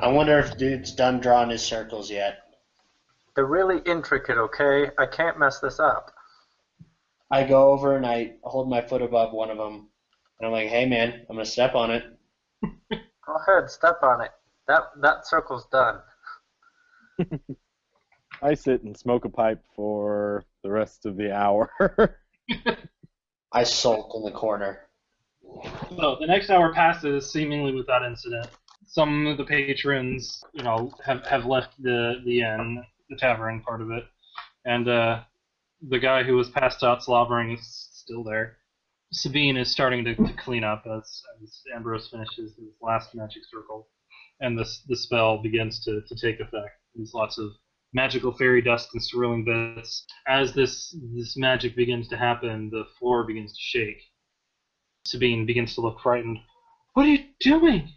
I wonder if dude's done drawing his circles yet. They're really intricate, okay? I can't mess this up. I go over and I hold my foot above one of them, and I'm like, "Hey, man, I'm gonna step on it." Go ahead, step on it. That circle's done. I sit and smoke a pipe for the rest of the hour. I sulk in the corner. So the next hour passes seemingly without incident. Some of the patrons, have left the inn, the tavern part of it, and the guy who was passed out slobbering is still there. Sabine is starting to clean up as Ambrose finishes his last magic circle, and the spell begins to take effect. There's lots of magical fairy dust and swirling bits. As this magic begins to happen, the floor begins to shake. Sabine begins to look frightened. "What are you doing?"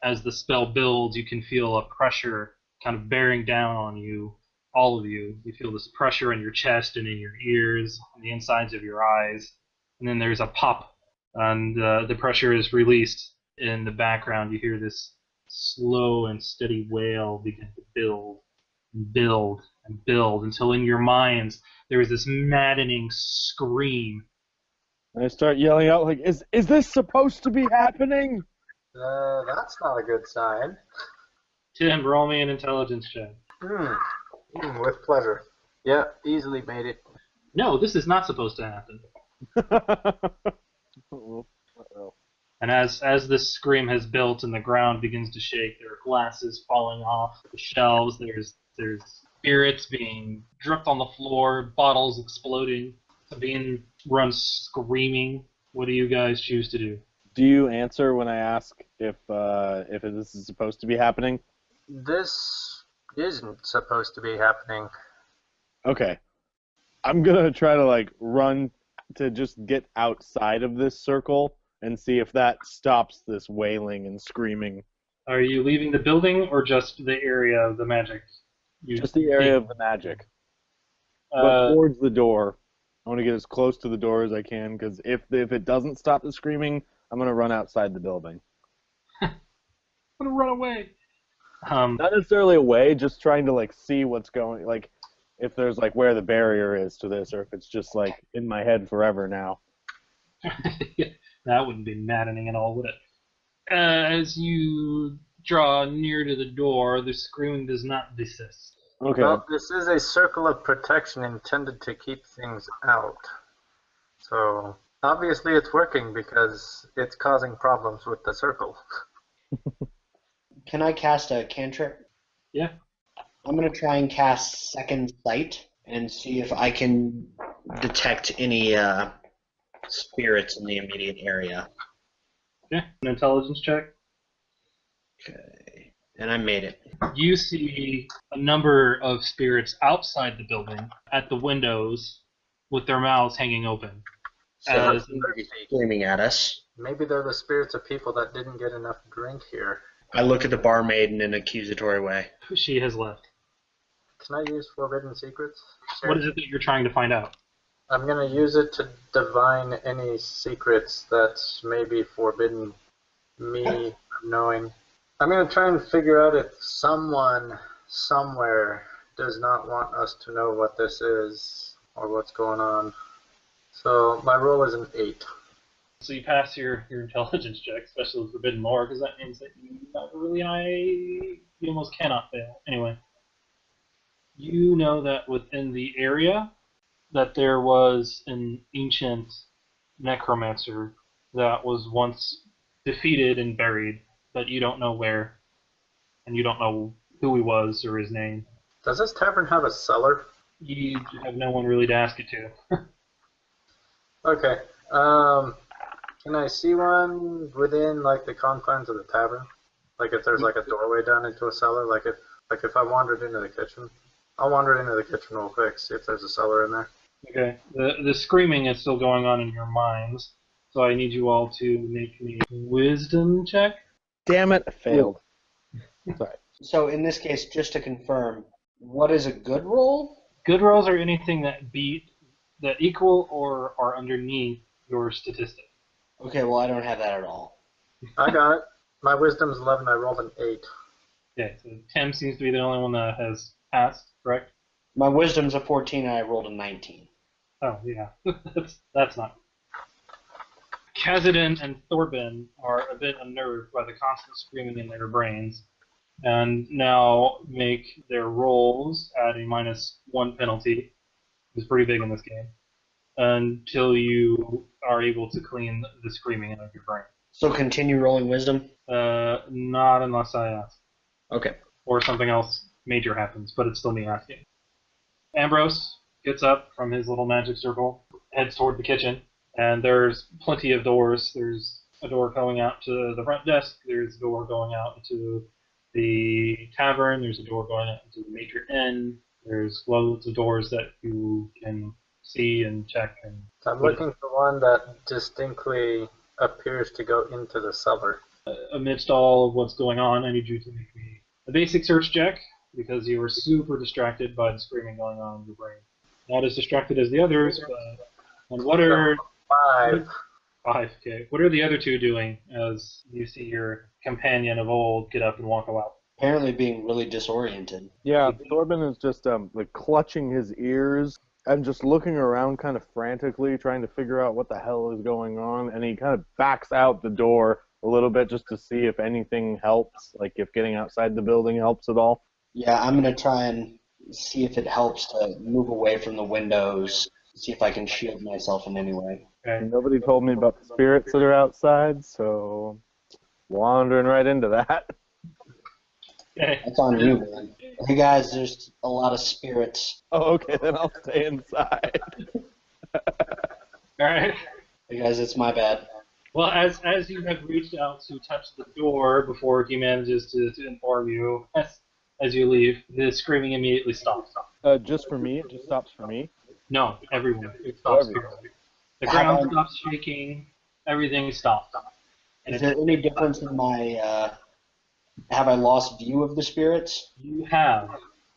As the spell builds, you can feel a pressure kind of bearing down on you, all of you. You feel this pressure in your chest and in your ears, on the insides of your eyes. And then there's a pop, and the pressure is released. In the background, you hear this slow and steady wail begin to build and build and build until in your minds there is this maddening scream. And I start yelling out, like, is this supposed to be happening? That's not a good sign. Tim, roll me an intelligence check. With pleasure. Yeah, easily made it. No, this is not supposed to happen. Uh-oh. And as this scream has built and the ground begins to shake, there are glasses falling off the shelves, there's spirits being dripped on the floor, bottles exploding. Sabine runs screaming. What do you guys choose to do? Do you answer when I ask if this is supposed to be happening? This isn't supposed to be happening. Okay. I'm gonna try to run to just get outside of this circle and see if that stops this wailing and screaming. Are you leaving the building or just the area of the magic? Just the area of the magic. But towards the door. I want to get as close to the door as I can, because if it doesn't stop the screaming, I'm going to run outside the building. I'm going to run away. Not necessarily away, just trying to see what's going, if there's where the barrier is to this, or if it's just in my head forever now. That wouldn't be maddening at all, would it? As you draw near to the door, the screaming does not desist. Okay. Well, this is a circle of protection intended to keep things out. So, obviously it's working because it's causing problems with the circle. Can I cast a cantrip? Yeah. I'm going to try and cast Second Sight and see if I can detect any spirits in the immediate area. Yeah, an intelligence check. Okay. And I made it. You see a number of spirits outside the building at the windows with their mouths hanging open. So they're screaming at us. Maybe they're the spirits of people that didn't get enough drink here. I look at the barmaid in an accusatory way. She has left. Can I use Forbidden Secrets? What is it that you're trying to find out? I'm going to use it to divine any secrets that may be forbidden me from knowing. I'm going to try and figure out if someone somewhere does not want us to know what this is or what's going on. So my roll is an 8. So you pass your intelligence check, especially with forbidden lore, because that means that you almost cannot fail. Anyway, you know that within the area that there was an ancient necromancer that was once defeated and buried, but you don't know where, and you don't know who he was or his name. Does this tavern have a cellar? You have no one really to ask it to. Okay. Can I see one within the confines of the tavern? If there's a doorway down into a cellar, if I wandered into the kitchen. I'll wander into the kitchen real quick, see if there's a cellar in there. Okay. The screaming is still going on in your minds, so I need you all to make me a wisdom check. Damn it, I failed. Sorry. So in this case, just to confirm, what is a good roll? Good rolls are anything that equal or are underneath your statistic. Okay, well I don't have that at all. I got it. My wisdom's 11, I rolled an 8. Okay, so Tim seems to be the only one that has passed, correct? My wisdom's a 14 and I rolled a 19. Oh, yeah. that's not. Kazadin and Thorben are a bit unnerved by the constant screaming in their brains, and now make their rolls at a -1 penalty. It's pretty big in this game. Until you are able to clean the screaming out of your brain. So continue rolling wisdom? Not unless I ask. Okay. Or something else major happens, but it's still me asking. Ambrose gets up from his little magic circle, heads toward the kitchen, and there's plenty of doors. There's a door going out to the front desk, there's a door going out into the tavern, there's a door going out into the major inn, there's loads of doors that you can see and check. And I'm looking for one that distinctly appears to go into the cellar. Amidst all of what's going on, I need you to make me a basic search check, because you were super distracted by the screaming going on in your brain. Not as distracted as the others, but... And what are... 5. 5, okay. What are the other two doing as you see your companion of old get up and walk out? Apparently being really disoriented. Yeah, Thorben is just like clutching his ears and just looking around kind of frantically, trying to figure out what the hell is going on, and he kind of backs out the door a little bit just to see if anything helps, like if getting outside the building helps at all. Yeah, I'm going to try and see if it helps to move away from the windows, see if I can shield myself in any way. Okay. Nobody told me about the spirits that are outside, so wandering right into that. Okay. That's on you, man. Hey guys, there's a lot of spirits. Oh, okay, then I'll stay inside. Alright. Hey guys, it's my bad. Well, as you have reached out to touch the door before he manages to inform you, as you leave, the screaming immediately stops. Just for me? It just stops for me? No, everyone. It stops. Everyone. The ground stops shaking. Everything stops. And Is there any difference in my, have I lost view of the spirits? You have.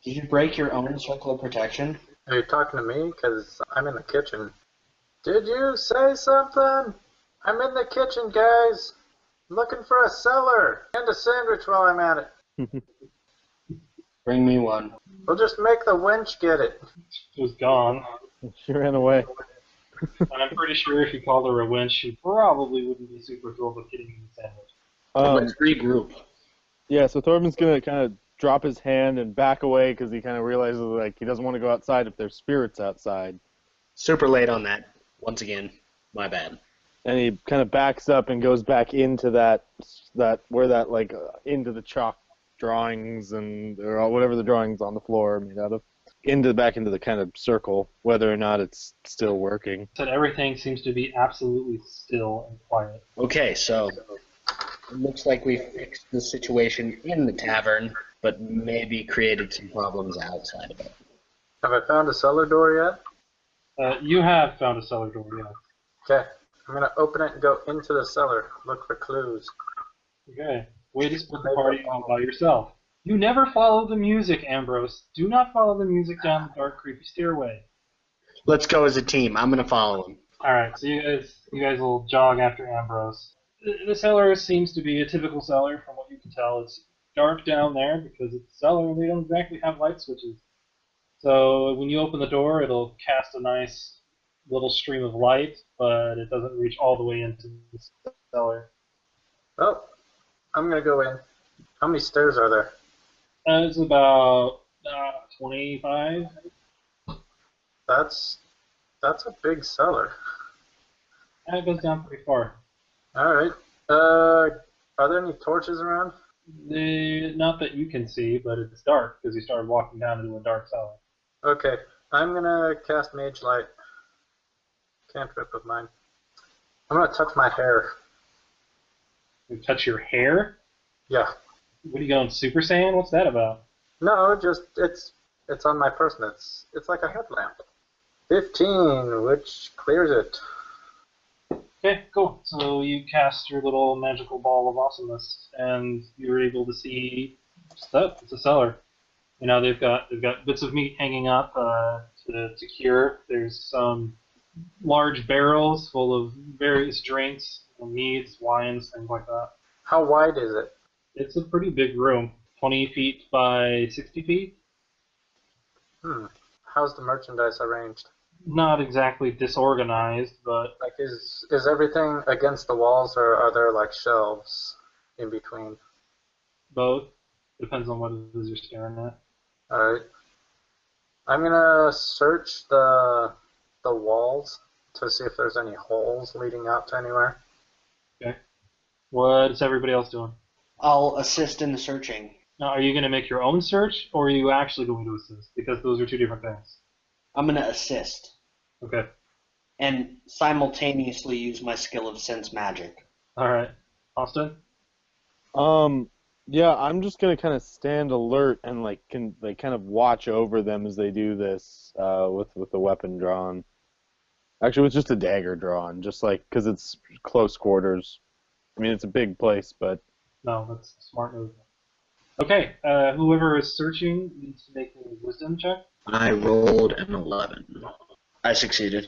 Did you break your own circle of protection? Are you talking to me? Because I'm in the kitchen. Did you say something? I'm in the kitchen, guys. I'm looking for a cellar and a sandwich while I'm at it. Bring me one. We'll just make the wench get it. She was gone. She ran away. And I'm pretty sure if you called her a wench, she probably wouldn't be super thrilled with getting you the sandwich. Let's regroup. Yeah, so Thorben's going to kind of drop his hand and back away because he kind of realizes like he doesn't want to go outside if there's spirits outside. Super late on that. Once again, my bad. And he kind of backs up and goes back into that into the chalk drawings or whatever the drawings on the floor are made out of, back into the kind of circle, whether or not it's still working. Said everything seems to be absolutely still and quiet. Okay, so it looks like we fixed the situation in the tavern, but maybe created some problems outside of it. Have I found a cellar door yet? You have found a cellar door, yeah. Okay. I'm going to open it and go into the cellar. Look for clues. Okay. Way to split the party all by yourself. You never follow the music, Ambrose. Do not follow the music down the dark, creepy stairway. Let's go as a team. I'm going to follow him. Alright, so you guys will jog after Ambrose. The cellar seems to be a typical cellar from what you can tell. It's dark down there because it's a cellar and they don't exactly have light switches. So when you open the door, it'll cast a nice little stream of light, but it doesn't reach all the way into the cellar. Oh, I'm going to go in. How many stairs are there? It's about 25. That's a big cellar. And it goes down pretty far. All right. Are there any torches around? Not that you can see, but it's dark because you started walking down into a dark cellar. Okay. I'm going to cast Mage Light. Cantrip of mine. I'm going to touch my hair. You touch your hair? Yeah. What are you going, Super Saiyan? What's that about? No, just it's on my person. It's like a headlamp. 15, which clears it. Okay, cool. So you cast your little magical ball of awesomeness, and you're able to see stuff. It's a cellar. You know, they've got bits of meat hanging up to cure. There's some large barrels full of various drinks, meads, wines, things like that. How wide is it? It's a pretty big room. 20 feet by 60 feet. How's the merchandise arranged? Not exactly disorganized, but Like, is everything against the walls, or are there like shelves in between? both. Depends on what it is you're staring at. All right. I'm gonna search the walls to see if there's any holes leading out to anywhere. Okay. What is everybody else doing? I'll assist in the searching. Now, are you going to make your own search, or are you actually going to assist? Because those are two different things. I'm going to assist Okay. and simultaneously use my skill of sense magic. All right. Austin? Yeah, I'm just gonna kind of stand alert and kind of watch over them as they do this, with the weapon drawn. Actually, with just a dagger drawn, just because it's close quarters. I mean, it's a big place, but No, that's a smart move. Okay. Whoever is searching needs to make a wisdom check. I rolled an 11. I succeeded.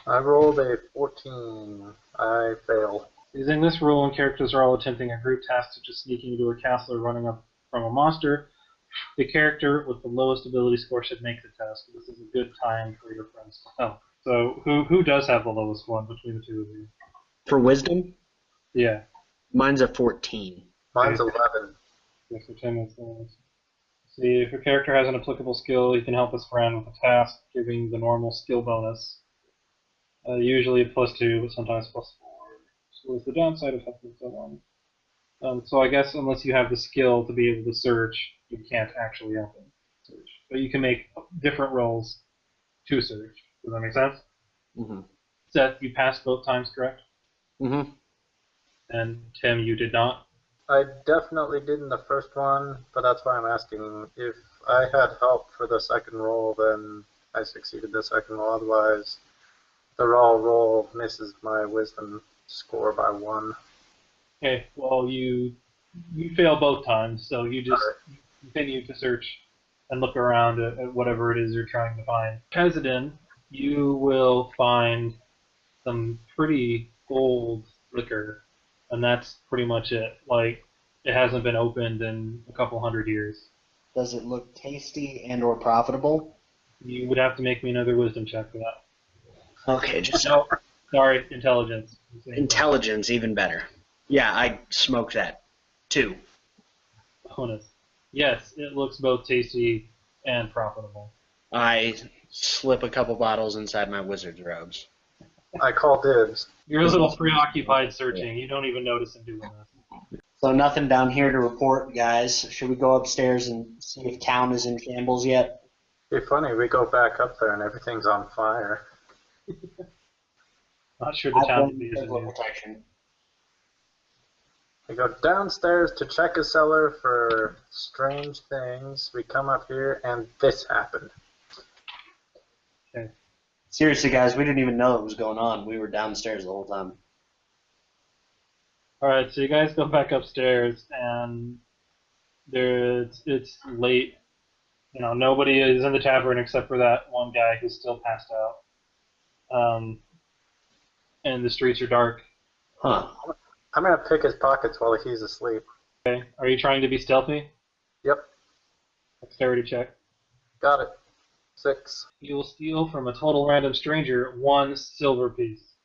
I rolled a 14. I fail. Using this rule, when characters are all attempting a group task such as sneaking into a castle or running up from a monster, the character with the lowest ability score should make the test. This is a good time for your friends to help. So who does have the lowest one between the two of you? For wisdom, Yeah. mine's a 14. Mine's 11. Okay, so 10 is the lowest. See, if your character has an applicable skill, you can help his friend with a task, giving the normal skill bonus. Usually +2, but sometimes +4. So what's the downside of helping someone? So I guess unless you have the skill to be able to search, you can't actually help them search. But you can make different rolls to search. Does that make sense? Mm-hmm. Seth, you passed both times, correct? Mm-hmm. And Tim, you did not? I definitely did in the first one, but that's why I'm asking. If I had help for the second roll, then I succeeded the second roll. Otherwise, the raw roll misses my wisdom score by 1. Okay, well, you fail both times, so you just Alright. continue to search and look around at whatever it is you're trying to find. Kazadin, you will find some pretty old liquor, and that's pretty much it. Like, it hasn't been opened in a couple hundred years. Does it look tasty and or profitable? You would have to make me another wisdom check for that. Okay, just No, sorry, intelligence. intelligence, even better. Yeah, I smoked that. 2. Bonus. Yes, it looks both tasty and profitable. I slip a couple bottles inside my wizard's robes. I call dibs. You're a little preoccupied searching. You don't even notice him doing this. So nothing down here to report, guys. Should we go upstairs and see if town is in shambles yet? It'd be funny, we go back up there and everything's on fire. Not sure the town would be as physical new. protection. We go downstairs to check a cellar for strange things. We come up here and this happened. Okay. Seriously, guys, we didn't even know it was going on. We were downstairs the whole time. All right, so you guys go back upstairs, and it's late. You know, nobody is in the tavern except for that one guy who's still passed out. And the streets are dark. Huh. I'm gonna pick his pockets while he's asleep. Okay. Are you trying to be stealthy? Yep, Dexterity check. got it. 6. You will steal from a total random stranger 1 silver piece.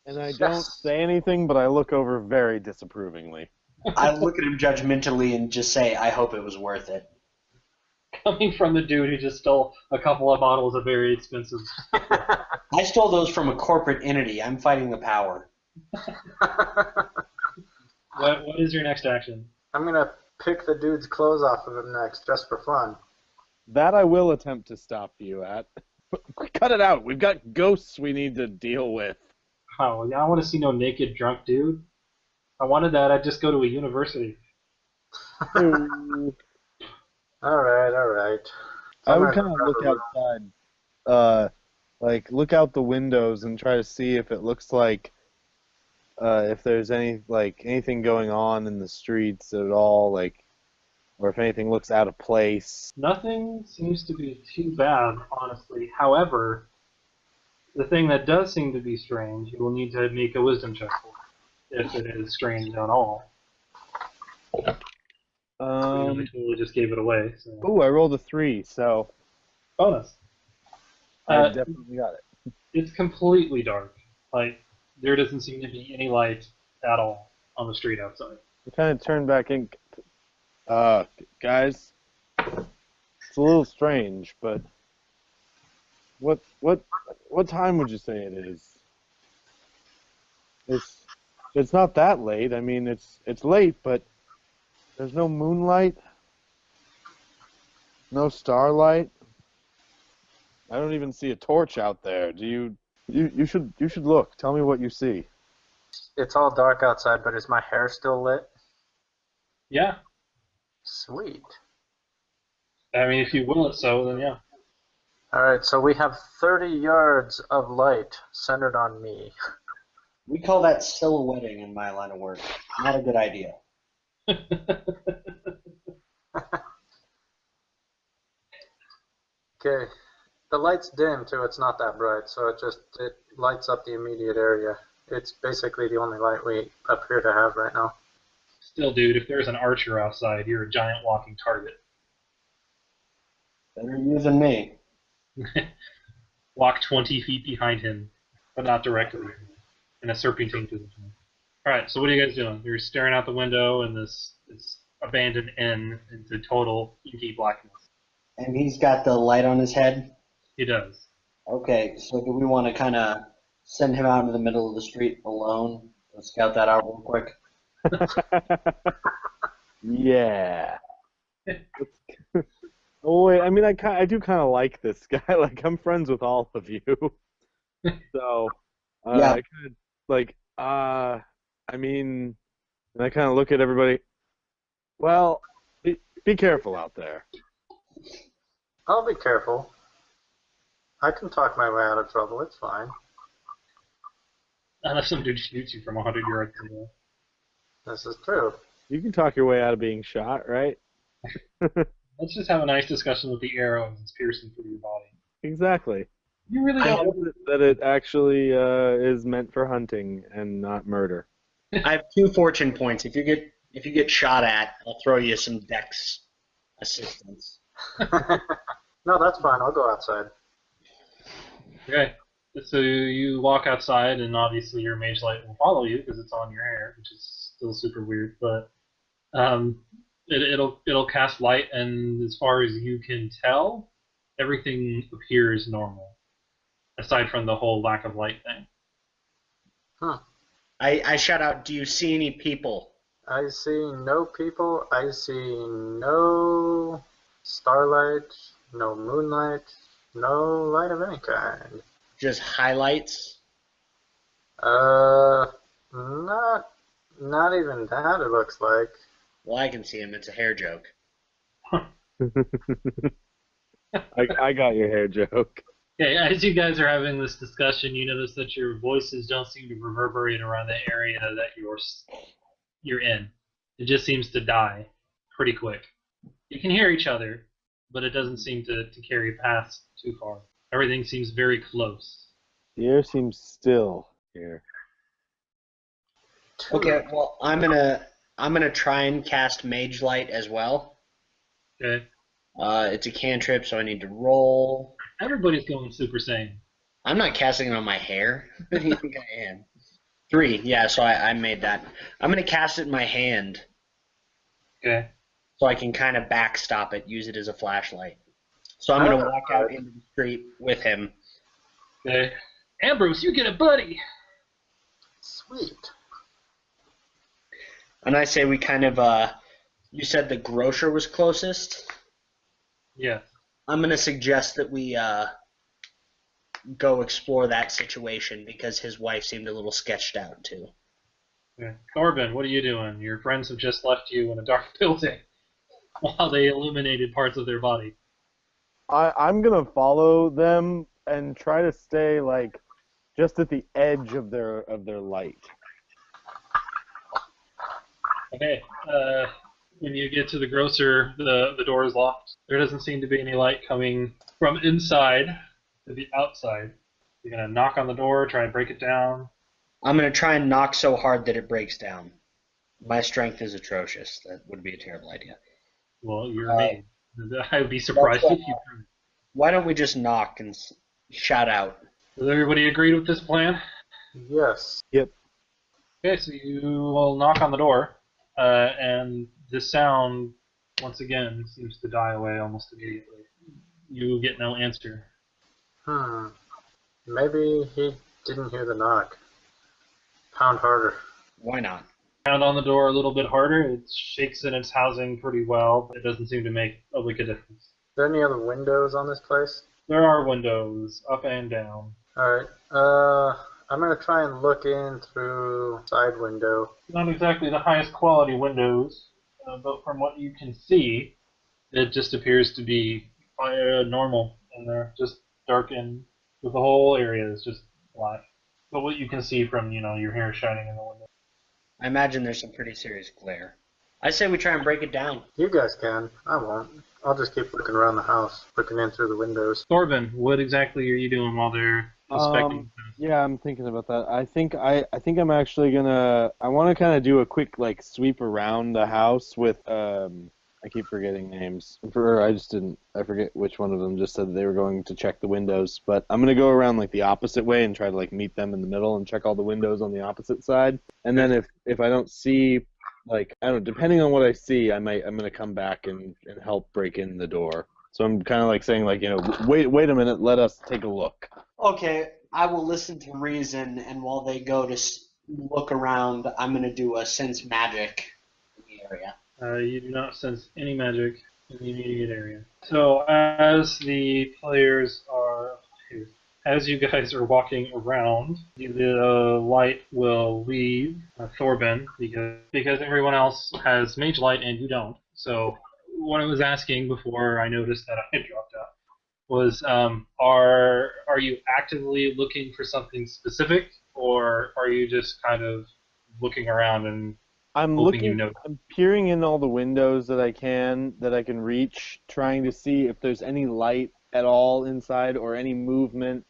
and I don't say anything, but I look over very disapprovingly. I look at him judgmentally and just say, I hope it was worth it. Coming from the dude who just stole a couple of bottles of very expensive. I stole those from a corporate entity. I'm fighting the power. What is your next action? I'm gonna pick the dude's clothes off of him next, just for fun. That I will attempt to stop you at. Cut it out. We've got ghosts we need to deal with. Oh, yeah, I want to see no naked drunk dude. If I wanted that, I'd just go to a university. Ooh. Alright. I would kind of look outside, look out the windows and try to see if it looks like, if there's anything going on in the streets at all, or if anything looks out of place. Nothing seems to be too bad, honestly. However, the thing that does seem to be strange, you will need to make a wisdom check for, if it is strange at all. I totally just gave it away. So. Ooh, I rolled a 3, so Bonus. I definitely got it. It's completely dark. Like, there doesn't seem to be any light at all on the street outside. I kind of turned back in. Guys, it's a little strange, but what time would you say it is? It's not that late. I mean, it's late, but there's no moonlight, no starlight. I don't even see a torch out there. Do you? You should look. Tell me what you see. It's all dark outside, but is my hair still lit? Yeah. Sweet. I mean, if you will it so, then yeah. Alright, so we have 30 yards of light centered on me. We call that silhouetting in my line of work. Not a good idea. Okay. The light's dim too, it's not that bright, so it lights up the immediate area. It's basically the only light we appear to have right now. Still, dude, if there's an archer outside, you're a giant walking target. Better you than me. Walk 20 feet behind him, but not directly, in a serpentine position. Alright, so what are you guys doing? You're staring out the window in this abandoned inn into total inky blackness. And he's got the light on his head? He does. Okay, so do we want to kind of send him out into the middle of the street alone? Let's scout that out real quick. Yeah. Oh wait, I mean, I do kind of like this guy. Like, I'm friends with all of you, so Yeah. I kind of like. I mean, and I kind of look at everybody. Well, be careful out there. I'll be careful. I can talk my way out of trouble, it's fine. Unless some dude shoots you from 100 yards away. This is true. You can talk your way out of being shot, right? Let's just have a nice discussion with the arrow as it's piercing through your body. Exactly. You really I don't. hope that it actually is meant for hunting and not murder. I have 2 fortune points. If you get shot at, I'll throw you some dex assistance. No, that's fine. I'll go outside. Okay. So you walk outside, and obviously your mage light will follow you because it's on your hair, which is still super weird. But it'll cast light, and as far as you can tell, everything appears normal, aside from the whole lack of light thing. Huh. I shout out, do you see any people? I see no people. I see no starlight, no moonlight, no light of any kind. Just highlights? Not even that, it looks like. Well, I can see him. It's a hair joke. I got your hair joke. Okay, as you guys are having this discussion, you notice that your voices don't seem to reverberate around the area that you're in. It just seems to die pretty quick. You can hear each other, but it doesn't seem to carry past too far. Everything seems very close. The air seems still here. Okay, well, I'm gonna try and cast Mage Light as well. Okay. It's a cantrip, so I need to roll. Everybody's going Super Saiyan. I'm not casting it on my hair. Who do you think I am? 3, yeah, so I made that. I'm gonna cast it in my hand. Okay. So I can kind of backstop it, use it as a flashlight. So I'm gonna walk out into the street with him. Okay. Ambrose, you get a buddy! Sweet. And I say we kind of, you said the grocer was closest? Yeah. I'm going to suggest that we go explore that situation because his wife seemed a little sketched out too. Okay. Corbin, what are you doing? Your friends have just left you in a dark building while they illuminated parts of their body. I'm gonna follow them and try to stay like just at the edge of their light. Okay. When you get to the grocer, the door is locked. There doesn't seem to be any light coming from inside to the outside. You're gonna knock on the door, try and break it down. I'm going to try and knock so hard that it breaks down. My strength is atrocious. That would be a terrible idea. Well, you're a maid. I would be surprised if you. Why don't we just knock and shout out? Does everybody agree with this plan? Yes. Yep. Okay, so you will knock on the door, and the sound, once again, seems to die away almost immediately. You get no answer. Maybe he didn't hear the knock. Pound harder. Why not? Pound on the door a little bit harder. It shakes in its housing pretty well, but it doesn't seem to make a lick of difference. Are there any other windows on this place? There are windows, up and down. Alright, I'm gonna try and look in through side window. Not exactly the highest quality windows, but from what you can see, it just appears to be normal, and they're just darkened. The whole area is just black. But what you can see from, your hair shining in the window. I imagine there's some pretty serious glare. I say we try and break it down. You guys can. I won't. I'll just keep looking around the house, looking in through the windows. Thorben, what exactly are you doing while they're inspecting? Yeah, I'm thinking about that. I think I'm actually gonna. I want to kind of do a quick sweep around the house with. I keep forgetting names. I forget which one of them just said they were going to check the windows. But I'm gonna go around the opposite way and try to meet them in the middle and check all the windows on the opposite side. And then if I don't see I don't know, depending on what I see, I'm gonna come back and help break in the door. So I'm kind of saying wait a minute, let us take a look. Okay, I will listen to reason, and while they go to look around, I'm going to do a sense magic in the area. You do not sense any magic in the immediate area. So as the players are, as you guys are walking around, the light will leave Thorben because everyone else has mage light and you don't. So what I was asking before I noticed that I had dropped out was, are you actively looking for something specific, or are you just kind of looking around and I'm hoping looking. I'm peering in all the windows that I can reach, trying to see if there's any light at all inside, or any movement,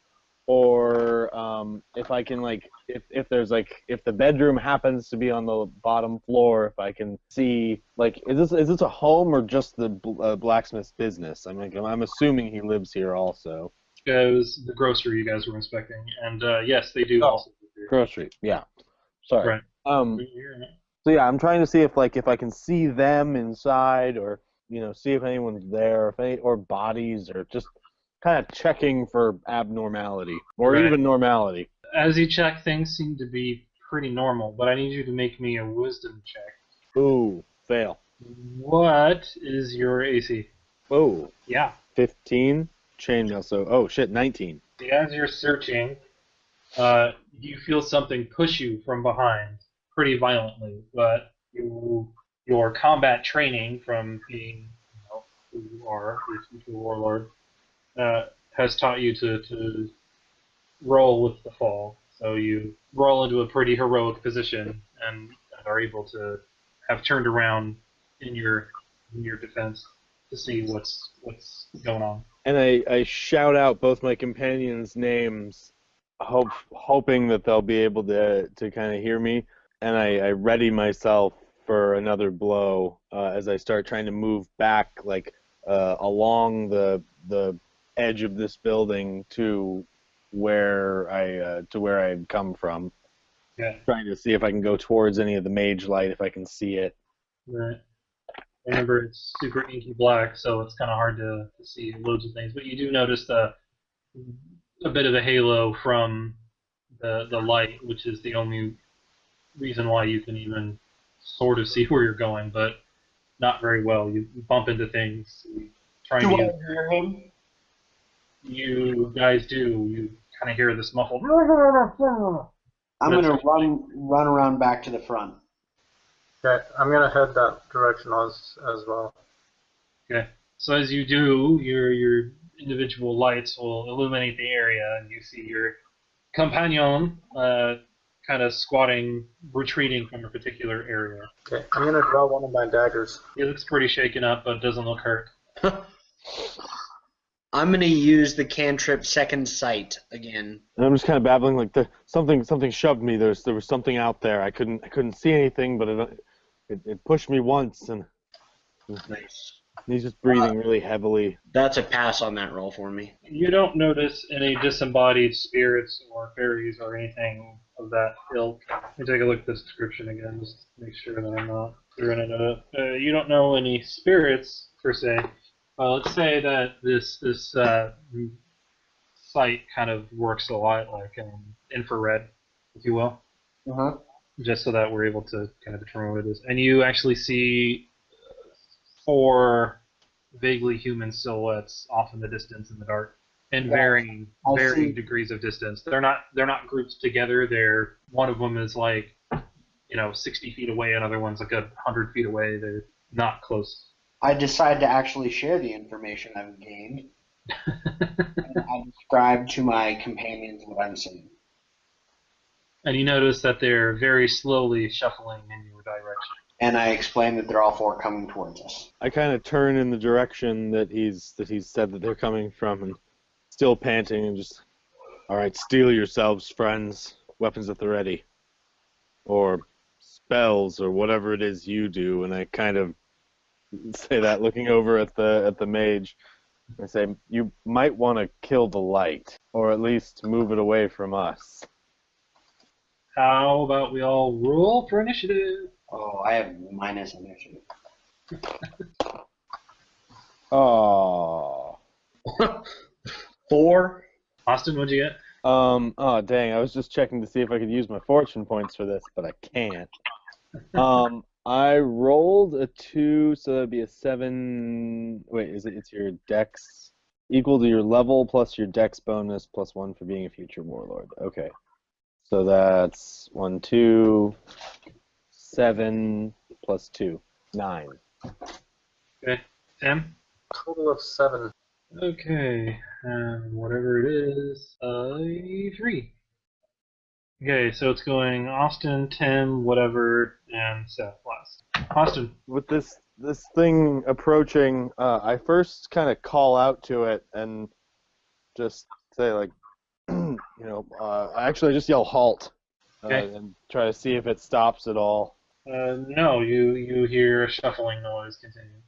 or if I can if there's if the bedroom happens to be on the bottom floor, if I can see is this a home or just the blacksmith's business? I'm assuming he lives here also. It was the grocery you guys were inspecting, and yes, they do also live here. Grocery, yeah. Sorry. Right. So yeah, I'm trying to see if I can see them inside, or see if anyone's there, or bodies, or just kind of checking for abnormality or even normality. As you check, things seem to be pretty normal, but I need you to make me a wisdom check. Ooh, fail. What is your AC? Oh, yeah, 15. Change also. Oh shit, 19. As you're searching, you feel something push you from behind pretty violently, but your combat training from being who you are, the warlord, has taught you to roll with the fall. So you roll into a pretty heroic position and are able to have turned around in your defense to see what's going on. And I shout out both my companions' names, hoping that they'll be able to kind of hear me, and I ready myself for another blow as I start trying to move back along the edge of this building to where I had come from. Yeah. Trying to see if I can go towards any of the mage light, if I can see it. Right. Remember, it's super inky black, so it's kind of hard to see loads of things. But you do notice a bit of a halo from the light, which is the only reason why you can even sort of see where you're going, but not very well. You bump into things. Do I hear him? You guys do. You kind of hear this muffled. I'm going to run around back to the front. Okay, I'm going to head that direction as well. Okay. So as you do, your individual lights will illuminate the area, and you see your companion kind of squatting, retreating from a particular area. Okay, I'm going to draw one of my daggers. He looks pretty shaken up, but doesn't look hurt. I'm going to use the cantrip Second Sight again. And I'm just kind of babbling something shoved me. There was something out there. I couldn't see anything, but it pushed me once, and Nice. He's just breathing really heavily. That's a pass on that roll for me. You don't notice any disembodied spirits or fairies or anything of that ilk. Let me take a look at the description again, just to make sure that I'm not screwing it up. You don't know any spirits, per se. Let's say that this site kind of works a lot like infrared, if you will. Uh-huh. Just so that we're able to kind of determine what it is. And you actually see 4 vaguely human silhouettes off in the distance in the dark, and varying degrees of distance. They're not grouped together. One of them is like 60 feet away, another one's like 100 feet away. They're not close. I decide to actually share the information I've gained. And I describe to my companions what I'm seeing. And you notice that they're very slowly shuffling in your direction. And I explain that they're all 4 coming towards us. I kind of turn in the direction that he's said that they're coming from, and still panting, and just, all right, steel yourselves, friends. Weapons at the ready, or spells, or whatever it is you do. And I kind of say that, looking over at the mage. I say, you might want to kill the light, or at least move it away from us. How about we all roll for initiative? Oh, I have minus initiative. Oh. 4. Austin, what'd you get? Oh dang, I was just checking to see if I could use my fortune points for this, but I can't. I rolled a 2, so that'd be a 7. Wait, it's your dex equal to your level plus your dex bonus plus 1 for being a future warlord. Okay. So that's 1, 2, 7 plus 2, 9. Okay. Tim? Total of 7. Okay, whatever it is, 3. Okay, so it's going Austin, Tim, whatever, and Seth last. Austin. With this thing approaching, I first kind of call out to it and just say, like, actually I just yell halt, Okay. and try to see if it stops at all. No, you hear a shuffling noise continue.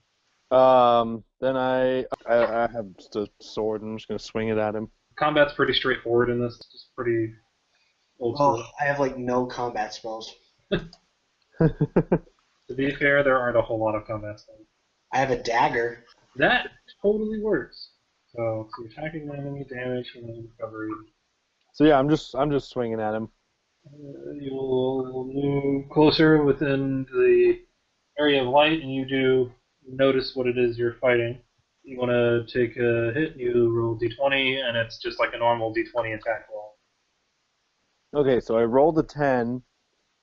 Then I have just a sword, and I'm just gonna swing it at him. Combat's pretty straightforward in this, just pretty old school. Oh, I have like no combat spells. To be fair, there aren't a whole lot of combat spells. I have a dagger. That totally works. So you're attacking the enemy, damage, and then recovery. So yeah, I'm just swinging at him. You'll move closer within the area of light, and you do notice what it is you're fighting. You want to take a hit, you roll d20, and it's just like a normal d20 attack roll. Okay, so I rolled a 10.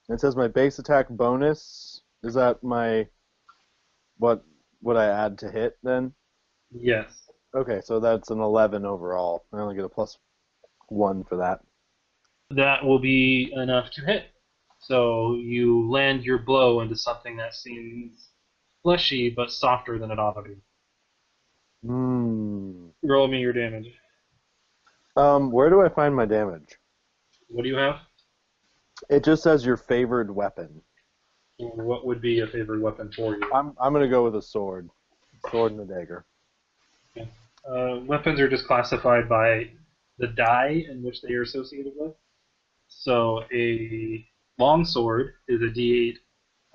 It says my base attack bonus. Is that my what I add to hit then? Yes. Okay, so that's an 11 overall. I only get a plus 1 for that. That will be enough to hit. So you land your blow into something that seems fleshy but softer than it ought to be. Roll me your damage. Where do I find my damage? What do you have? It just says your favored weapon. What would be a favorite weapon for you? I'm gonna go with a sword. Sword and a dagger. Okay. Weapons are just classified by the die in which they are associated with. So a long sword is a D8,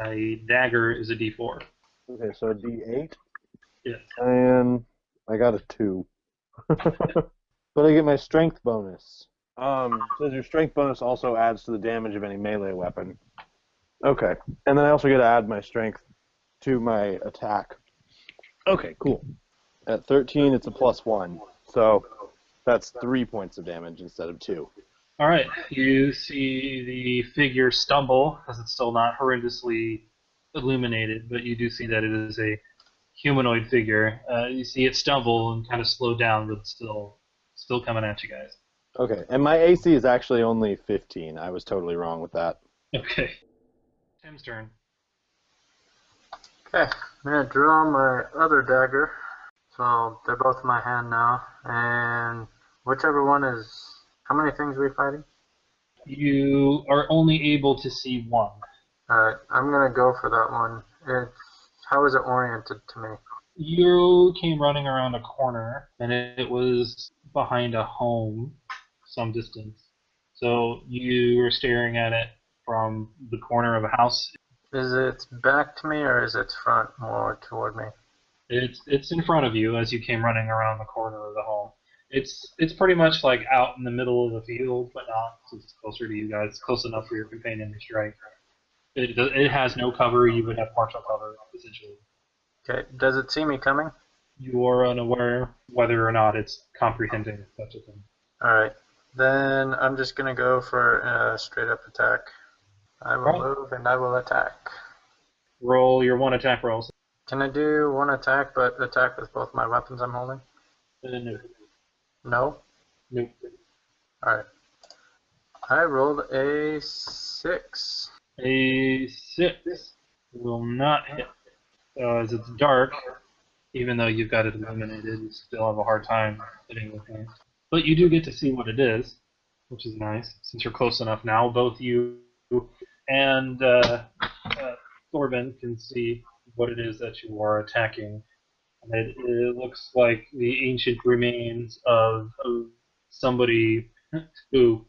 a dagger is a D4. Okay, so a D8. Yes. And I got a 2. But I get my strength bonus. Says your strength bonus also adds to the damage of any melee weapon. Okay. And then I also get to add my strength to my attack. Okay, cool. At 13, it's a plus 1. So that's 3 points of damage instead of 2. All right. You see the figure stumble, because it's still not horrendously illuminated, but you do see that it is a humanoid figure. You see it stumble and kind of slow down, but still coming at you guys. Okay, and my AC is actually only 15. I was totally wrong with that. Okay. Tim's turn. Okay, I'm going to draw my other dagger. So they're both in my hand now. And whichever one is... How many things are we fighting? You are only able to see one. Alright, I'm going to go for that one. How is it oriented to me? You came running around a corner, and it was behind a home some distance. So you were staring at it from the corner of a house. Is it back to me or is it front more toward me? It's in front of you as you came running around the corner of the home. It's pretty much like out in the middle of the field, but not. It's closer to you guys, close enough for your companion to strike. It has no cover. You would have partial cover essentially. Okay, does it see me coming? You are unaware whether or not it's comprehending such a thing. Alright, then I'm just going to go for a straight up attack. I will move and I will attack. Roll your one attack rolls. Can I do one attack but attack with both my weapons I'm holding? No. No? Nope. Alright. I rolled a 6. A 6 will not hit. So as it's dark, even though you've got it illuminated, you still have a hard time hitting the thing. But you do get to see what it is, which is nice, since you're close enough now. Both you and Thorben can see what it is that you are attacking. And it looks like the ancient remains of somebody who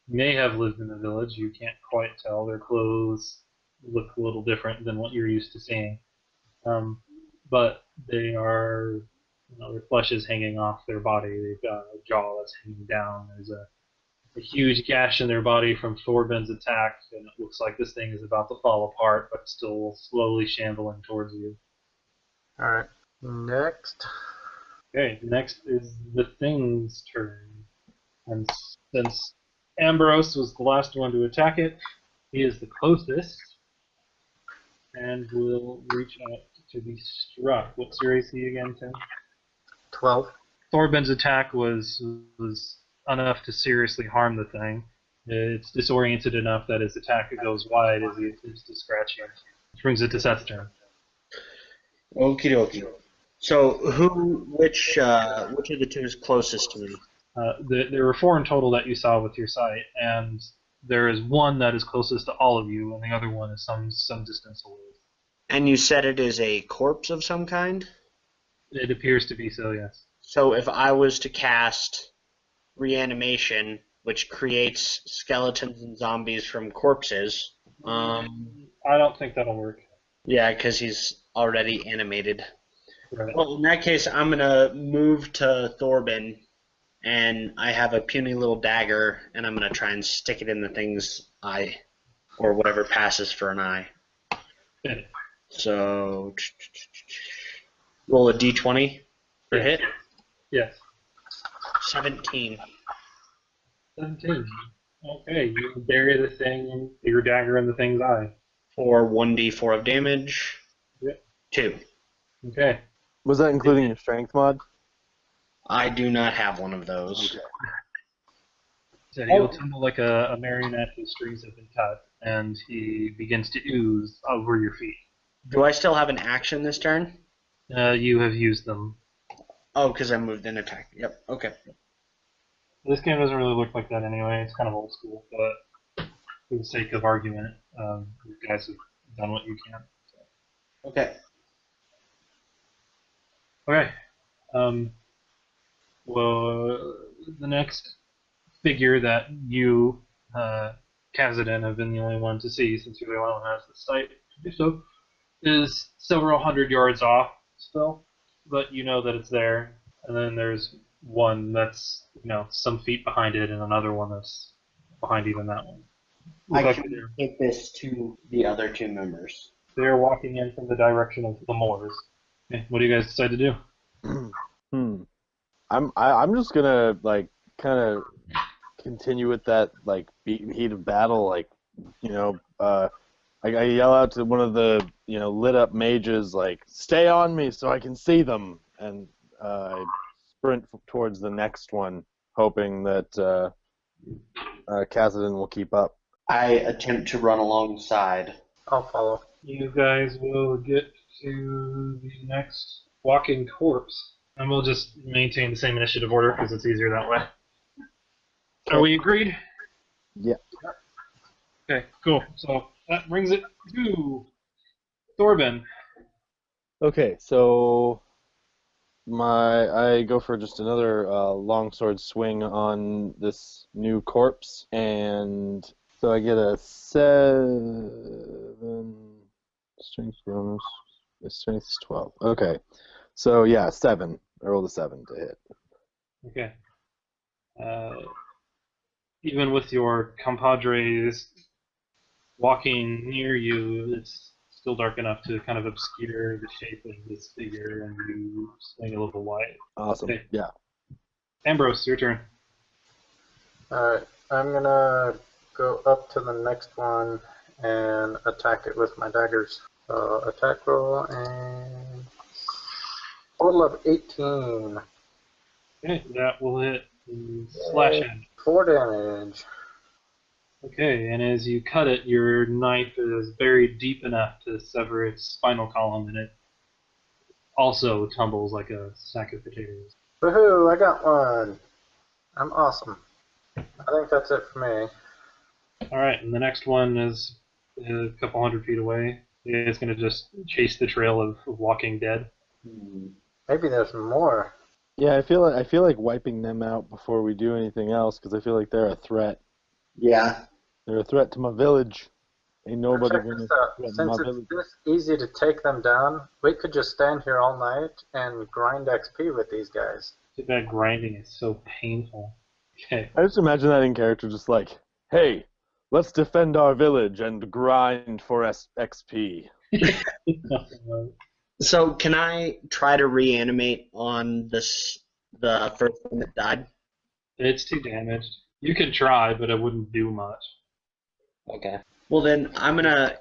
may have lived in the village. You can't quite tell. Their clothes look a little different than what you're used to seeing. But they are, their flesh is hanging off their body. They've got a jaw that's hanging down. There's a huge gash in their body from Thorben's attack, and it looks like this thing is about to fall apart, but still slowly shambling towards you. Alright, next. Okay, next is the thing's turn. And since Ambrose was the last one to attack it, he is the closest, and will reach out to be struck. What's your AC again, Tim? 12. Thorben's attack was enough to seriously harm the thing. It's disoriented enough that his attack goes wide as he attempts to scratch you. Which brings it to Seth's turn. Okie dokie. So which of the two is closest to me? There were 4 in total that you saw with your sight, and there is one that is closest to all of you, and the other one is some distance away. And you said it is a corpse of some kind? It appears to be so, yes. So if I was to cast reanimation, which creates skeletons and zombies from corpses, I don't think that'll work. yeah, because he's already animated. Right. Well, in that case, I'm going to move to Thorben, and I have a puny little dagger, and I'm going to try and stick it in the thing's eye, or whatever passes for an eye. Okay. So, roll a d20 for hit. Yes. 17. 17. Okay, you bury the thing, your dagger in the thing's eye. For 1d4 of damage. Yep. 2. Okay. Was that including your strength mod? I do not have one of those. Okay. So he'll tumble like a marionette whose strings have been cut, and he begins to ooze over your feet. Do I still have an action this turn? You have used them. Oh, because I moved in attack. Yep, okay. This game doesn't really look like that anyway. It's kind of old school, but for the sake of argument, you guys have done what you can. So. Okay. Okay. Well, the next figure that you, Kazadin, have been the only one to see, since you're the only one who has the sight to do so, is several hundred yards off still, but you know that it's there. And then there's one that's, some feet behind it, and another one that's behind even that one. I can take this to the other 2 members. They're walking in from the direction of the moors. Okay, what do you guys decide to do? I'm just gonna kind of continue with that heat of battle, I yell out to one of the lit up mages stay on me so I can see them, and I sprint towards the next one, hoping that Kassadin will keep up. I attempt to run alongside. I'll follow. You guys will get to the next walking corpse, and we'll just maintain the same initiative order because it's easier that way. Are we agreed? Yeah. Okay, cool. So that brings it to Thorben. Okay, so I go for just another longsword swing on this new corpse, and so I get a 7 strength bonus. The strength is 12. Okay, so yeah, 7. I rolled a 7 to hit. Okay. Even with your compadres walking near you, it's still dark enough to kind of obscure the shape of this figure, and you swing a little wide. Awesome. Okay. Yeah. Ambrose, your turn. Alright, I'm gonna go up to the next one and attack it with my daggers. So attack roll and total of 18. Okay, that will hit. Slash it. 4 damage. Okay, and as you cut it, your knife is buried deep enough to sever its spinal column, and it also tumbles like a sack of potatoes. Woohoo, I got one. I'm awesome. I think that's it for me. Alright, and the next one is a couple hundred feet away. It's going to just chase the trail of Walking Dead. Maybe there's more. Yeah, I feel like wiping them out before we do anything else, because I feel like they're a threat. Yeah. They're a threat to my village. Ain't nobody Check gonna this out. threaten my Since village. it's this easy to take them down, we could just stand here all night and grind XP with these guys. Too bad grinding is so painful. Okay. I just imagine that in character, just like, hey, let's defend our village and grind for XP. So can I try to reanimate on the first one that died? It's too damaged. You could try, but it wouldn't do much. Okay. Well then, I'm gonna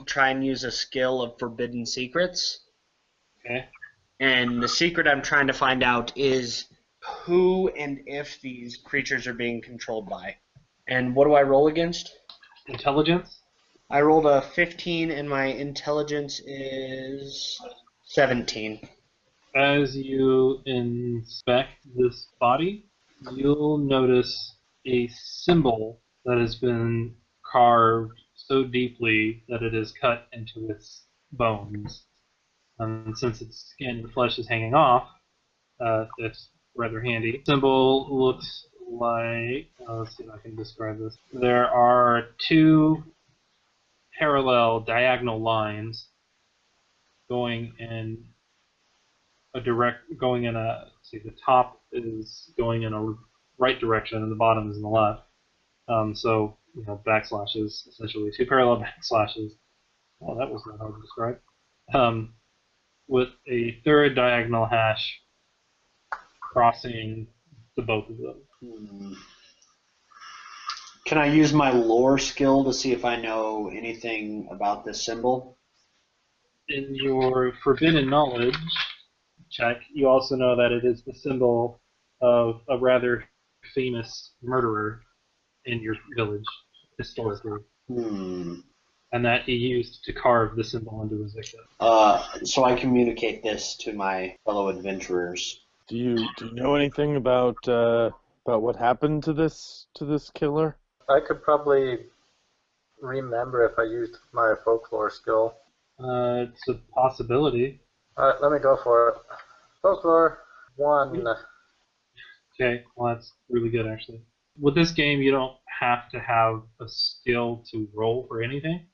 try and use a skill of Forbidden Secrets. Okay. And the secret I'm trying to find out is who and if these creatures are being controlled by. And what do I roll against? Intelligence? I rolled a 15 and my intelligence is 17. As you inspect this body, you'll notice a symbol that has been carved so deeply that it is cut into its bones. And since its skin and flesh is hanging off, it's rather handy. The symbol looks like, let's see if I can describe this. There are two parallel diagonal lines going in the top is going in a right direction and the bottom is in the left. So, backslashes, essentially two parallel backslashes. Oh, that was not hard to describe. With a third diagonal hash crossing the both of them. Can I use my lore skill to see if I know anything about this symbol? In your forbidden knowledge check, you also know that it is the symbol of a rather famous murderer in your village, historically. And that he used to carve the symbol into his victim. So I communicate this to my fellow adventurers. Do you know anything about what happened to this killer? I could probably remember if I used my folklore skill. It's a possibility. Alright, let me go for it. Folklore 1. Okay, well that's really good actually. With this game, you don't have to have a skill to roll for anything.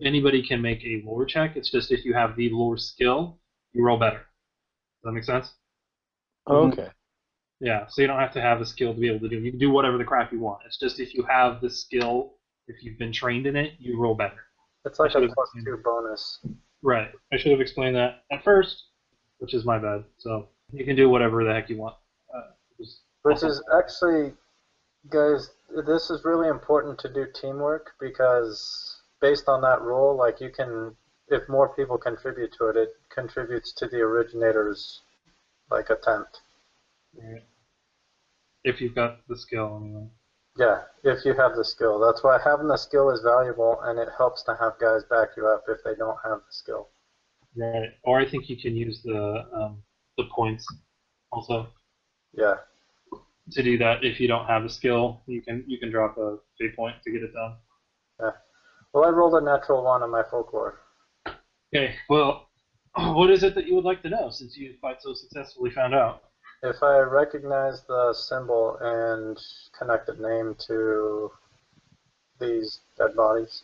Anybody can make a lore check. It's just if you have the lore skill, you roll better. Does that make sense? Okay. Yeah, so you don't have to have a skill to be able to do it. You can do whatever the crap you want. It's just if you have the skill, if you've been trained in it, you roll better. It's like a +2 bonus. Right. I should have explained that at first, which is my bad. So you can do whatever the heck you want. Which is actually, guys, this is really important to do teamwork because based on that role, like you can, if more people contribute to it, it contributes to the originator's like attempt. Right. If you've got the skill, anyway. Yeah, if you have the skill. That's why having the skill is valuable, and it helps to have guys back you up if they don't have the skill. Right. Or I think you can use the points also. Yeah. To do that, if you don't have the skill, you can drop a fate point to get it done. Yeah. Well, I rolled a natural 1 on my folklore. Okay. Well, What is it that you would like to know, since you quite so successfully found out? If I recognize the symbol and connected name to these dead bodies.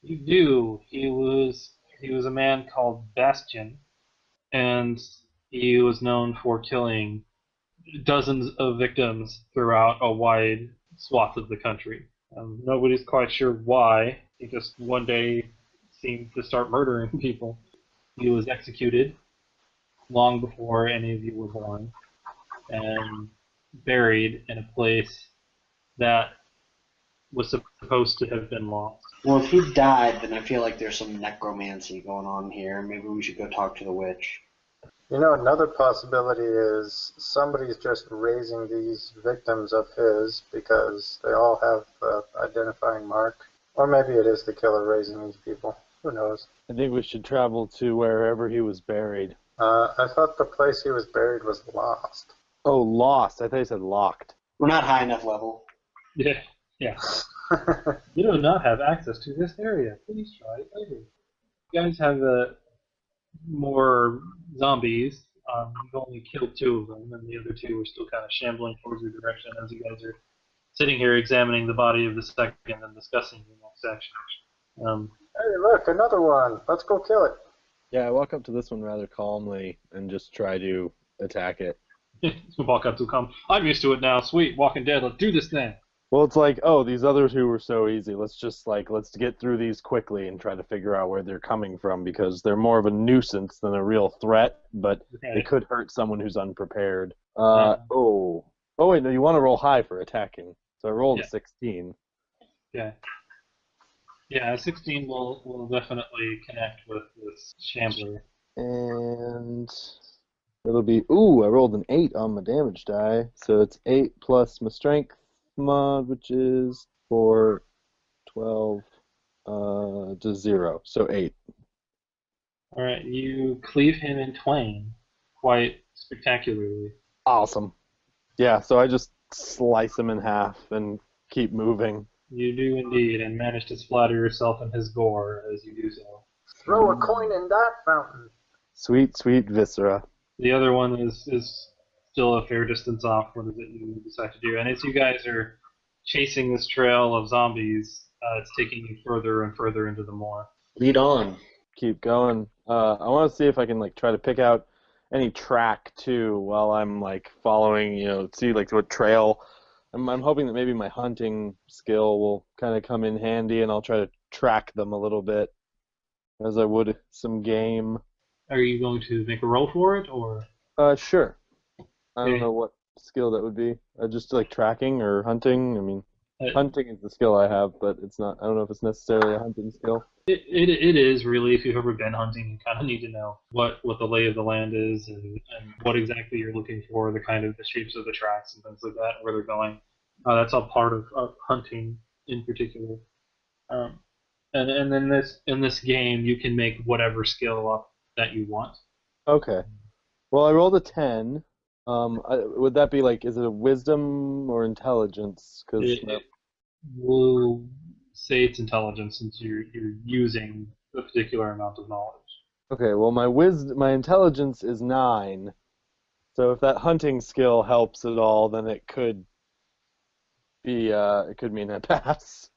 You do. He was a man called Bastion, and he was known for killing dozens of victims throughout a wide swath of the country. Nobody's quite sure why. He just one day seemed to start murdering people. He was executed long before any of you were born, and buried in a place that was supposed to have been lost. Well, if he died, then I feel like there's some necromancy going on here. Maybe we should go talk to the witch. You know, another possibility is somebody's just raising these victims of his because they all have the identifying mark. Or maybe it is the killer raising these people. Who knows? I think we should travel to wherever he was buried. I thought the place he was buried was lost. Oh, lost. I thought you said locked. We're not high enough level. Yeah. You do not have access to this area. Please try it later. You guys have more zombies. You've only killed 2 of them, and the other 2 are still kind of shambling towards your direction as you guys are sitting here examining the body of the second and discussing the next action. Hey, look, another one. Let's go kill it. Yeah, I walk up to this one rather calmly and just try to attack it. Walk up to come. I'm used to it now. Sweet, Walking Dead. Let's do this thing. Well, it's like, oh, these other 2 were so easy. Let's get through these quickly and try to figure out where they're coming from, because they're more of a nuisance than a real threat, but they could hurt someone who's unprepared. Oh, wait, no, you want to roll high for attacking. So I rolled a 16. Yeah. Yeah, 16 will definitely connect with this shambler. And it'll be, I rolled an 8 on my damage die, so it's 8 plus my strength mod, which is 4, 12, to 0, so 8. Alright, you cleave him in twain quite spectacularly. Awesome. Yeah, so I just slice him in half and keep moving. You do indeed, and manage to splatter yourself in his gore as you do so. Throw a coin in that fountain. Sweet, sweet viscera. The other one is still a fair distance off. What is it you decide to do? And as you guys are chasing this trail of zombies, it's taking you further and further into the moor. Lead on. Keep going. I want to see if I can try to pick out any track too while I'm following. See what trail. I'm hoping that maybe my hunting skill will kind of come in handy, and I'll try to track them a little bit as I would some game. Are you going to make a roll for it, or? Sure. I don't know what skill that would be. Just tracking or hunting. I mean, hunting is the skill I have, but it's not. I don't know if it's necessarily a hunting skill. It is really. If you've ever been hunting, you kind of need to know what the lay of the land is and what exactly you're looking for, the shapes of the tracks and things like that, where they're going. That's all part of hunting in particular. And then in this game, you can make whatever skill up that you want. Okay. Well, I rolled a 10. Would that be is it a wisdom or intelligence? We'll say it's intelligence, since you're using a particular amount of knowledge. Okay. Well, my intelligence is 9. So if that hunting skill helps at all, then it could be it could mean a pass.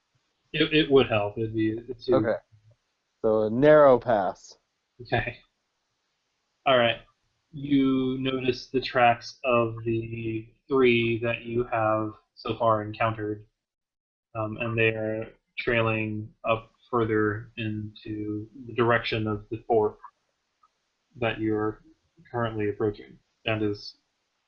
It would help. It's okay. So a narrow pass. Okay. All right. You notice the tracks of the 3 that you have so far encountered, and they are trailing up further into the direction of the 4th that you're currently approaching, and is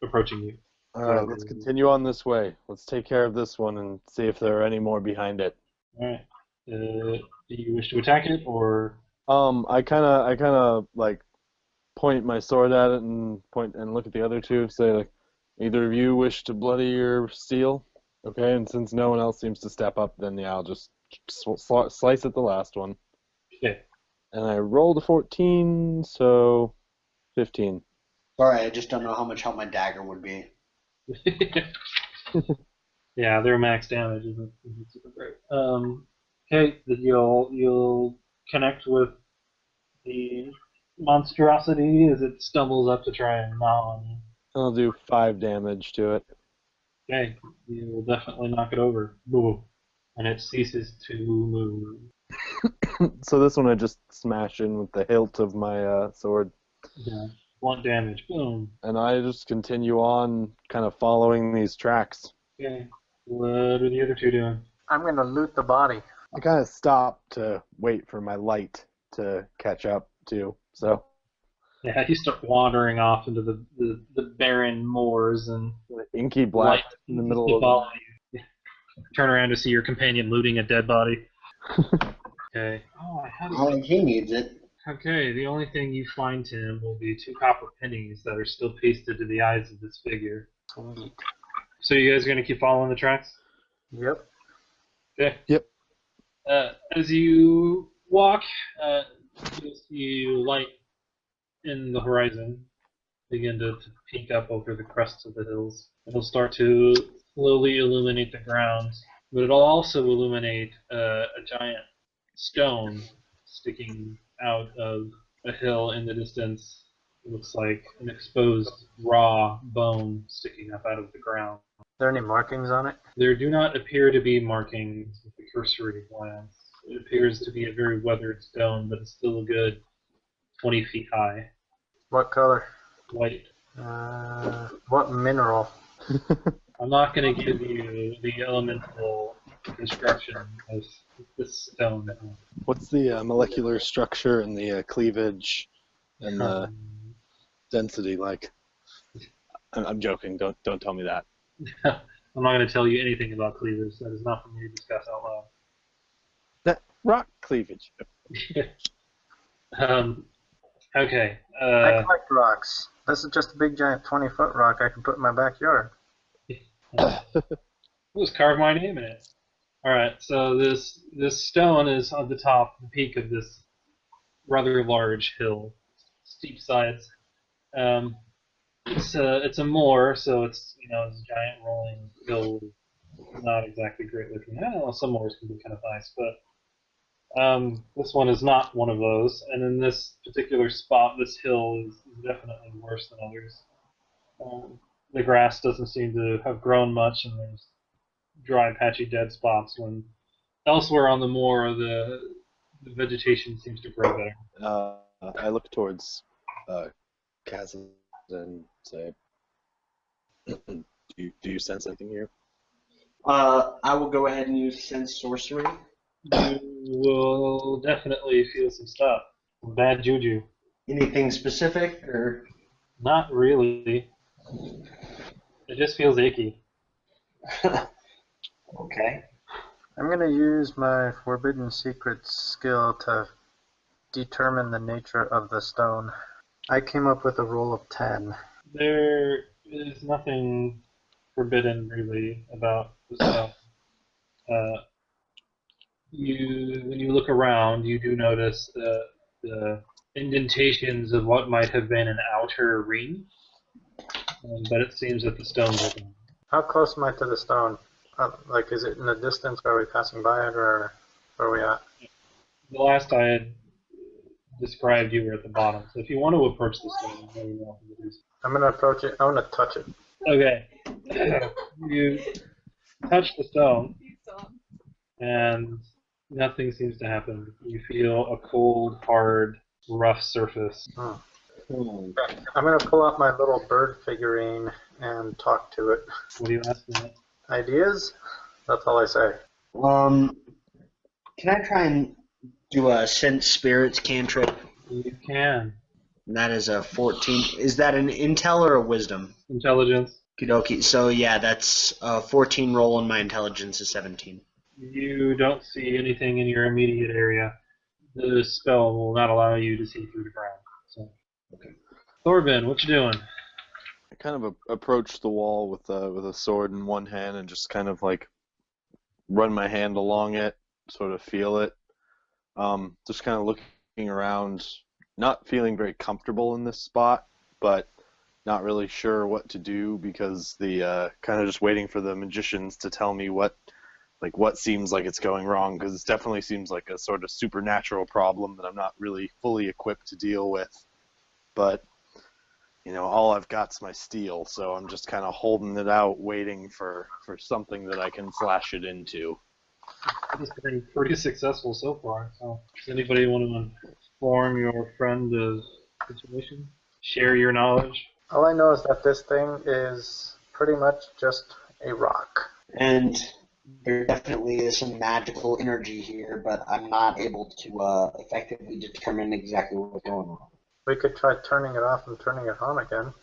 approaching you. All right, let's continue on this way. Let's take care of this one and see if there are any more behind it. All right. Do you wish to attack it, or? I kind of point my sword at it and point and look at the other 2. Say either of you wish to bloody your steel? Okay, and since no one else seems to step up, then I'll just slice at the last one. Okay. And I rolled a 14, so 15. Sorry, I just don't know how much help my dagger would be. Yeah, their max damage isn't super great. Okay, you'll connect with the monstrosity as it stumbles up to try and gnaw on you. I'll do 5 damage to it. Okay, you will definitely knock it over. Boo. And it ceases to move. So this one I just smash in with the hilt of my sword. Yeah. 1 damage. Boom. And I just continue on kind of following these tracks. Okay. What are the other two doing? I'm going to loot the body. I kind of stop to wait for my light to catch up to, so... Yeah, you start wandering off into the barren moors and inky black light in the middle of follow you. Turn around to see your companion looting a dead body. Okay. Oh, I had Oh, he needs it. Okay, the only thing you find, Tim, will be 2 copper pennies that are still pasted to the eyes of this figure. Sweet. So you guys are going to keep following the tracks? Yep. Okay. Yep. As you walk, you'll see light in the horizon begin to peek up over the crests of the hills. It'll start to slowly illuminate the ground, but it'll also illuminate a giant stone sticking out of a hill in the distance. It looks like an exposed raw bone sticking up out of the ground. Are there any markings on it? There do not appear to be markings with a cursory glance. It appears to be a very weathered stone, but it's still a good 20 feet high. What color? White. What mineral? I'm not going to give you the elemental construction of this stone. What's the molecular structure and the cleavage and the density like? I'm joking. Don't tell me that. I'm not going to tell you anything about cleavage. That is not for me to discuss out loud. That rock cleavage. Okay. I collect rocks. This is just a big giant 20-foot rock I can put in my backyard. Just carve my name in it. Alright, so this stone is on the top, the peak of this rather large hill. Steep sides. It's a moor, so it's it's a giant rolling hill. Not exactly great looking. I don't know, some moors can be kind of nice, but this one is not one of those. And in this particular spot, this hill is definitely worse than others. The grass doesn't seem to have grown much, and there's dry, patchy, dead spots. When elsewhere on the moor, the vegetation seems to grow better. I look towards Kaz and say, do you sense anything here? I will go ahead and use sense sorcery. You will definitely feel some stuff. Some bad juju. Anything specific, or? Not really. It just feels icky. Okay. I'm going to use my Forbidden Secrets skill to determine the nature of the stone. I came up with a roll of 10. There is nothing forbidden, really, about the stone. When you look around, you do notice the indentations of what might have been an outer ring, but it seems that the stone's open. How close am I to the stone? Is it in the distance? Are we passing by it, or where are we at? The last I had described, you were at the bottom. So if you want to approach the stone, you know what to do. I'm going to approach it. I want to touch it. Okay. You touch the stone, and nothing seems to happen. You feel a cold, hard, rough surface. I'm going to pull out my little bird figurine and talk to it. What do you ask me? Ideas? That's all I say. Can I try and do a sense spirits cantrip? You can. And that is a 14. Is that an intel or a wisdom? Intelligence. Okie. So yeah, that's a 14 roll, and my intelligence is 17. You don't see anything in your immediate area. The spell will not allow you to see through the ground. So, okay. Thorben, what you doing? I kind of approach the wall with a sword in one hand and just kind of like run my hand along it, sort of feel it. Just kind of looking around, not feeling very comfortable in this spot, but not really sure what to do because the kind of just waiting for the magicians to tell me what like what seems like it's going wrong, because it definitely seems like a sort of supernatural problem that I'm not really fully equipped to deal with. But all I've got's my steel, so I'm just kind of holding it out, waiting for something that I can slash it into. It's been pretty successful so far. So, does anybody want to inform your friend of the situation? Share your knowledge? All I know is that this thing is pretty much just a rock. And there definitely is some magical energy here, but I'm not able to effectively determine exactly what's going on. We could try turning it off and turning it on again.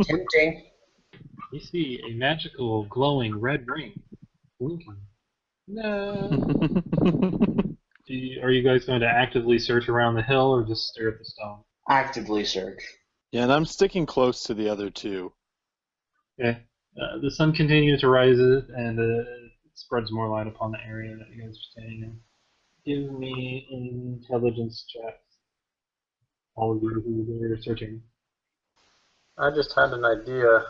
Tempting. You see a magical glowing red ring blinking. No. Are you guys going to actively search around the hill or just stare at the stone? Actively search. Yeah, and I'm sticking close to the other two. Okay. The sun continues to rise and it spreads more light upon the area that you guys are standing in. Give me intelligence checks. All of you who are searching. I just had an idea.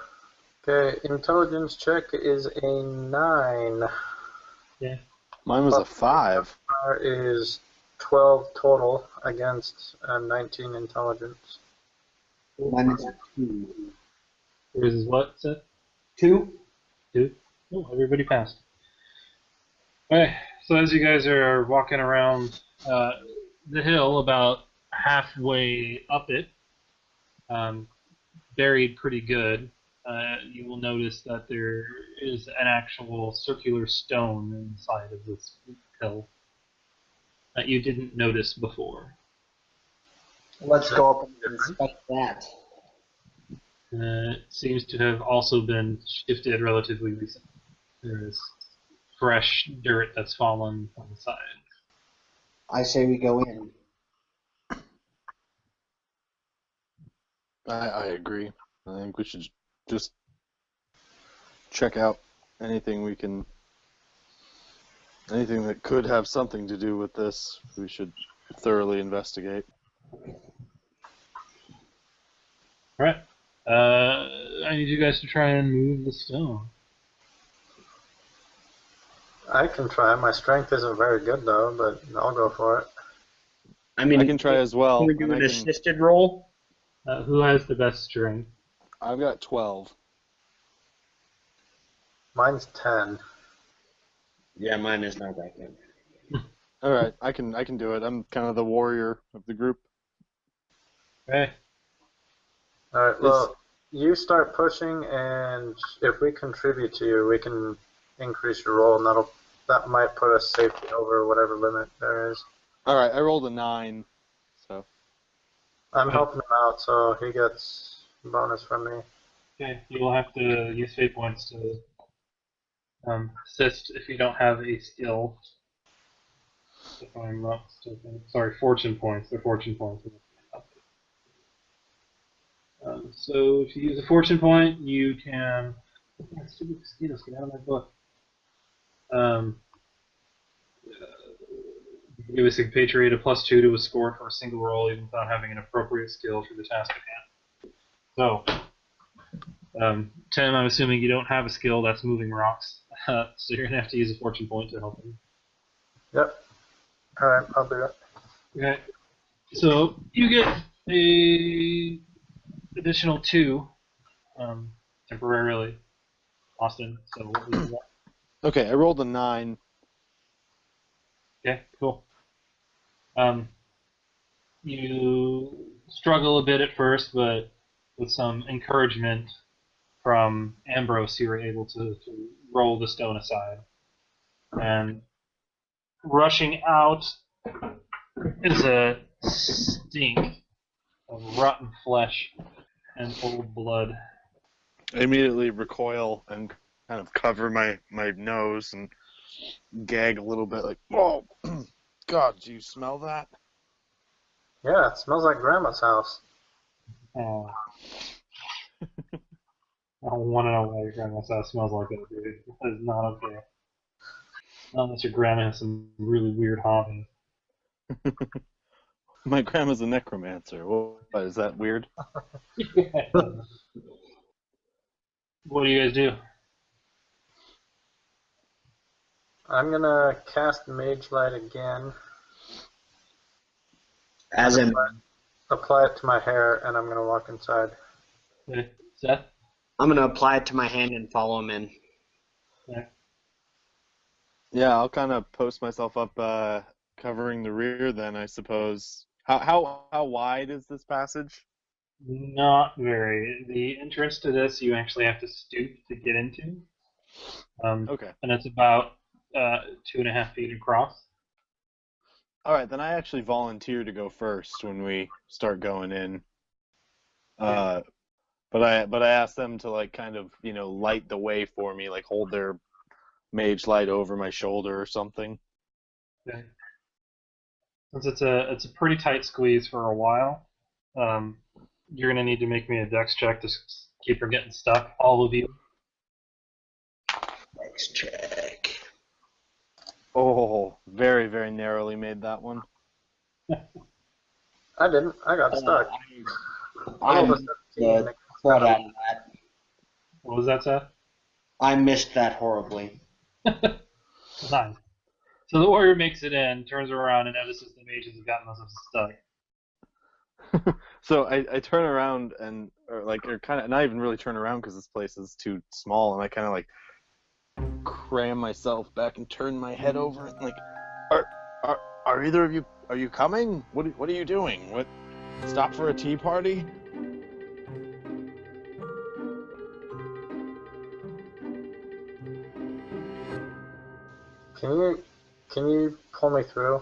Okay, intelligence check is a 9. Yeah. Mine was a 5. There is 12 total against 19 intelligence. Mine is 2. Yours is what, Seth? 2? 2? Oh, everybody passed. Okay, so as you guys are walking around the hill, about halfway up it, buried pretty good, you will notice that there is an actual circular stone inside of this hill that you didn't notice before. Let's go up and inspect that. It seems to have also been shifted relatively recently. There is fresh dirt that's fallen on the side. I say we go in. I agree. I think we should just check out anything that could have something to do with this. We should thoroughly investigate. Alright. I need you guys to try and move the stone. I can try. My strength isn't very good though, but I'll go for it. I mean, I can try as well. Can we do an assisted roll? Who has the best strength? I've got 12. Mine's 10. Yeah, mine is not that good. All right, I can do it. I'm kind of the warrior of the group. Okay. Alright, well, you start pushing, and if we contribute to you, we can increase your roll, and that might put us safely over whatever limit there is. All right, I rolled a 9, so. I'm helping him out, so he gets bonus from me. Okay, you will have to use fate points to assist if you don't have a skill. If I'm not mistaken. Sorry, fortune points. They're fortune points. So if you use a fortune point, you can. Oh, stupid mosquitoes, get out of my book. You give us a compatriot a +2 to a score for a single roll, even without having an appropriate skill for the task at hand. So, Tim, I'm assuming you don't have a skill that's moving rocks, so you're gonna have to use a fortune point to help him. Yep. Alright, I'll do it. Okay. So you get a additional 2 temporarily, Austin. So what was that? Okay, I rolled a 9. Okay, cool. You struggle a bit at first, but with some encouragement from Ambrose, you were able to roll the stone aside. And rushing out is a stink of rotten flesh and old blood. I immediately recoil and kind of cover my nose and gag a little bit, like, "Whoa, God, do you smell that?" Yeah, it smells like Grandma's house. Oh. I don't want to know why your grandma's house smells like that, dude. That is not okay. Not unless your grandma has some really weird hobbies. My grandma's a necromancer. What, is that weird? What do you guys do? I'm gonna cast Mage Light again. As in, Apply it to my hair, and I'm gonna walk inside. Okay. Seth? I'm gonna apply it to my hand and follow him in. Okay. Yeah, I'll kind of post myself up, covering the rear. Then I suppose. How wide is this passage? Not very. The entrance to this you actually have to stoop to get into. Okay. And it's about 2.5 feet across. All right, then I actually volunteer to go first when we start going in. But I asked them to like kind of light the way for me, like hold their mage light over my shoulder or something. Okay. Since it's a pretty tight squeeze for a while, you're gonna need to make me a dex check to keep from getting stuck. All of you. Next check. Oh, very very narrowly made that one. I didn't. I got stuck. I rolled a missed 17. the crud out of that. What was that, Seth? I missed that horribly. Nice. So the warrior makes it in, turns around, and notices the mages have gotten themselves stuck. So I turn around or kind of not even really turn around because this place is too small, and I kind of like cram myself back and turn my head over and like, are either of you coming? What are you doing? What? Stop for a tea party? Can you pull me through?